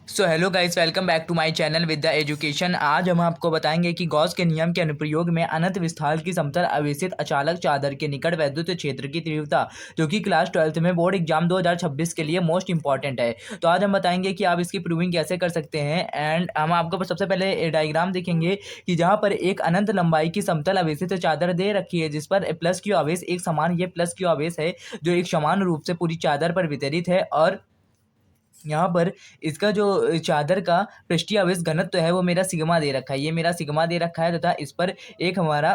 So hello guys, welcome back to my channel with the education. आज हम आपको बताएंगे कि गॉस के नियम के अनुप्रयोग में अनंत विस्तार की समतल आवेशित अचालक चादर के निकट वैद्युत क्षेत्र की तीव्रता, जो कि क्लास 12th में बोर्ड एग्जाम 2026 के लिए मोस्ट इंपॉर्टेंट है। तो आज हम बताएंगे कि आप इसकी प्रूविंग कैसे कर सकते हैं। एंड हम आपको सबसे पहले डायग्राम देखेंगे कि जहाँ पर एक अनंत लंबाई की समतल आवेशित चादर दे रखी है, जिस पर प्लस क्यू आवेश एक समान, ये प्लस क्यू आवेश है जो एक समान रूप से पूरी चादर पर वितरित है। और यहाँ पर इसका जो चादर का पृष्ठीय आवेश घनत्व है वो मेरा सिग्मा दे रखा है, ये मेरा सिग्मा दे रखा है। तथा इस पर एक हमारा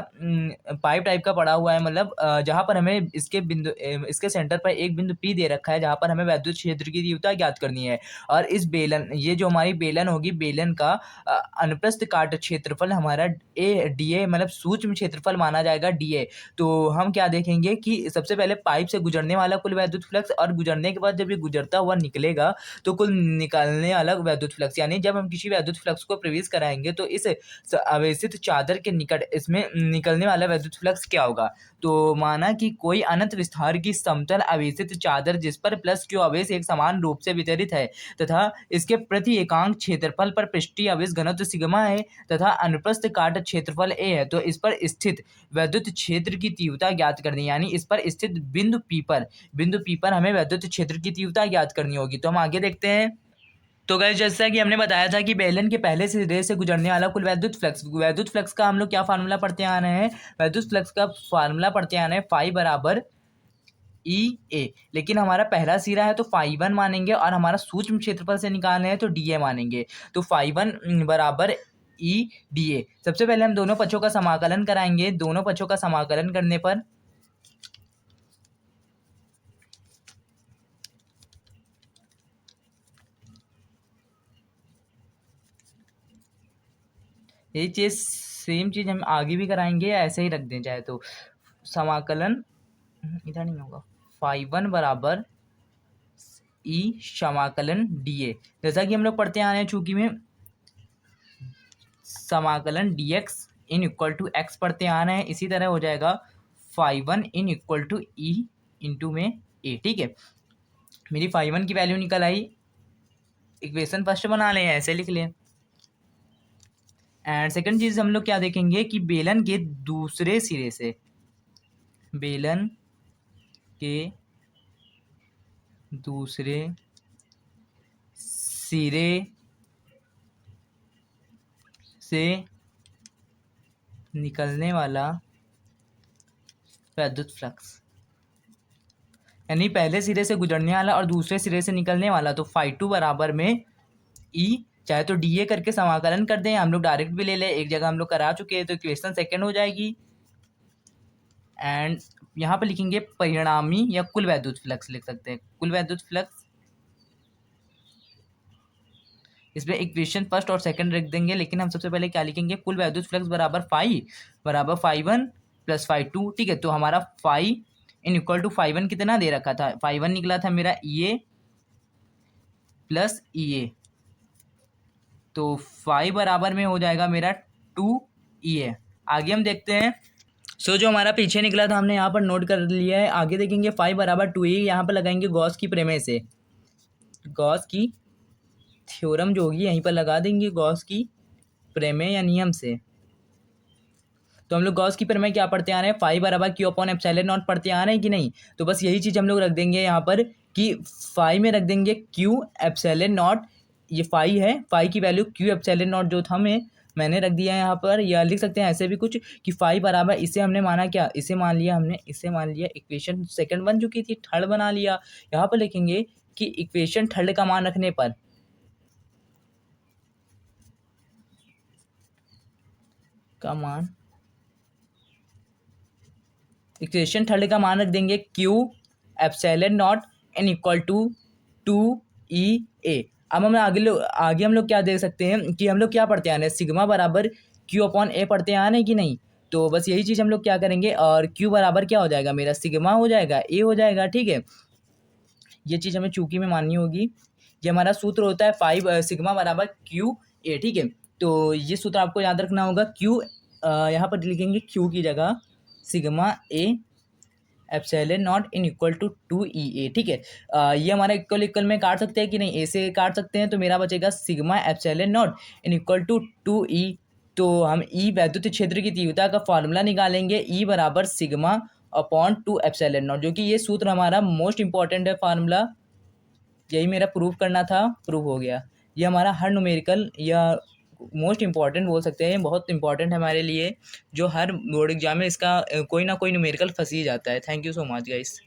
पाइप टाइप का पड़ा हुआ है, मतलब जहाँ पर हमें इसके सेंटर पर एक बिंदु P दे रखा है, जहाँ पर हमें वैद्युत क्षेत्र की तीव्रता ज्ञात करनी है। और इस बेलन, ये जो हमारी बेलन होगी, बेलन का अनुप्रस्थ काट क्षेत्रफल हमारा DA, मतलब सूक्ष्म क्षेत्रफल माना जाएगा DA। तो हम क्या देखेंगे कि सबसे पहले पाइप से गुजरने वाला कुल वैद्युत फ्लक्स, और गुजरने के बाद जब ये गुजरता हुआ निकलेगा तो कुल निकालने वाला वैद्युत फ्लक्स, यानी जब हम किसी वैद्युत फ्लक्स को प्रवेश कराएंगे तो इस आवेशित चादर के निकट इसमें निकलने वाला वैद्युत फ्लक्स क्या होगा। तो माना कि कोई अनंत विस्तार की समतल आवेशित चादर जिस पर प्लस क्यू आवेश एक समान रूप से वितरित है तथा इसके प्रति एकांक क्षेत्रफल पर पृष्ठीय आवेश घनत्व सिग्मा है तथा अनुप्रस्थ काट क्षेत्रफल ए है, तो इस पर स्थित वैद्युत क्षेत्र की तीव्रता ज्ञात करनी, यानी इस पर स्थित बिंदु पी पर हमें वैद्युत क्षेत्र की तीव्रता ज्ञात करनी होगी। तो हम आगे देखते हैं। तो गाइस, जैसा कि हमने बताया था कि बेलन के पहले सिरे से गुजरने वाला कुल वैद्युत फ्लक्स का हम लोग क्या फार्मूला पढ़ते आ रहे हैं, वैद्युत फ्लक्स का फार्मूला पढ़ते आ रहे हैं फाई बराबर ई ए। लेकिन हमारा पहला सिरा है तो फाई वन मानेंगे, और हमारा सूक्ष्म क्षेत्रफल से निकालना है तो डी ए मानेंगे। तो फाई वन बराबर ई डी ए। सबसे पहले हम दोनों पक्षों का समाकलन कराएंगे। दोनों पक्षों का समाकलन करने पर यही चीज, सेम चीज हम आगे भी कराएंगे या ऐसे ही रख दें चाहे तो। समाकलन इधर नहीं होगा, फाई वन बराबर ई समाकलन डी ए। जैसा कि हम लोग पढ़ते आ रहे हैं, चूंकि में समाकलन d x in equal to x पढ़ते आ रहे हैं, इसी तरह हो जाएगा phi one in equal to E into में ए। ठीक है, मेरी फाई वन की वैल्यू निकल आई। इक्वेशन फर्स्ट बना लें, ऐसे लिख लें। एंड सेकंड चीज हम लोग क्या देखेंगे कि बेलन के दूसरे सिरे से, बेलन के दूसरे सिरे से निकलने वाला वैद्युत फ्लक्स, यानी पहले सिरे से गुजरने वाला और दूसरे सिरे से निकलने वाला, तो फाई टू बराबर में ई, चाहे तो डी ए करके समाकलन कर दें, हम लोग डायरेक्ट भी ले लें, एक जगह हम लोग करा चुके हैं तो इक्वेशन सेकंड हो जाएगी। एंड यहाँ पर लिखेंगे परिणामी या कुल वैद्युत फ्लक्स लिख सकते हैं, कुल वैद्युत फ्लक्स। इसमें इक्वेशन फर्स्ट और सेकंड रख देंगे, लेकिन हम सबसे पहले क्या लिखेंगे, कुल वैद्युत फ्लक्स बराबर phi one plus phi two. ठीक है, तो हमारा phi in equal to phi one कितना दे रखा था, फाई वन निकला था मेरा ई ए प्लस ई ए, तो फाई बराबर में हो जाएगा मेरा टू ई ए। आगे हम देखते हैं। जो हमारा पीछे निकला था हमने यहाँ पर नोट कर लिया है। आगे देखेंगे फाई बराबर टू ई, यहाँ पर लगाएंगे गॉस की प्रमेय से, गॉस की थ्योरम जो होगी यहीं पर लगा देंगे, गॉस की प्रमेय या नियम से। तो हम लोग गॉस की प्रमेय क्या पढ़ते आ रहे हैं, फाई बराबर क्यू अपॉन एप्सिलॉन नॉट पढ़ते आ रहे हैं कि नहीं। तो बस यही चीज़ हम लोग रख देंगे यहाँ पर कि फाई में रख देंगे क्यू एप्सिलॉन नॉट, ये फाई है, फाई की वैल्यू क्यू एप्सिलॉन नॉट जो था मैंने रख दिया है यहाँ पर, या लिख सकते हैं ऐसे भी कुछ कि फाई बराबर, इसे हमने माना क्या, इसे मान लिया हमने, इसे मान लिया इक्वेशन सेकंड बन चुकी थी, थर्ड बना लिया। यहाँ पर लिखेंगे कि इक्वेशन थर्ड का मान रखने पर, का मान, इक्वेशन थर्ड का मान रख देंगे Q epsilon naught N equal to two E A. अब हम आगे हम लोग क्या देख सकते हैं कि हम लोग क्या पढ़ते आ रहे हैं, सिग्मा बराबर क्यू अपॉन ए पढ़ते आ रहे हैं कि नहीं। तो बस यही चीज़ हम लोग क्या करेंगे, और क्यू बराबर क्या हो जाएगा मेरा, सिग्मा हो जाएगा, ए हो जाएगा। ठीक है, ये चीज़ हमें चूंकि में माननी होगी। ये हमारा सूत्र होता है फाइव सिग्मा बराबर क्यू ए। ठीक है, तो ये सूत्र आपको याद रखना होगा। क्यू यहाँ पर लिखेंगे क्यू की जगह sigma A epsilon not in equal to 2 EA। ठीक है, ये हमारा इक्वल इक्वल में काट सकते हैं कि नहीं, ए से काट सकते हैं, तो मेरा बचेगा sigma epsilon not in equal to 2E। तो हम ई वैद्युत क्षेत्र की तीव्रता का फॉर्मूला निकालेंगे, ई बराबर सिग्मा अपॉन 2 एप्सिलॉन नॉट, जो कि ये सूत्र हमारा मोस्ट इंपॉर्टेंट है फार्मूला। यही मेरा प्रूव करना था, प्रूव हो गया। ये हमारा हर न्यूमेरिकल या मोस्ट इंपॉर्टेंट बोल सकते हैं, बहुत इंपॉर्टेंट है हमारे लिए, जो हर बोर्ड एग्जाम में इसका कोई ना कोई न्यूमेरिकल फंस ही जाता है। Thank you so much guys.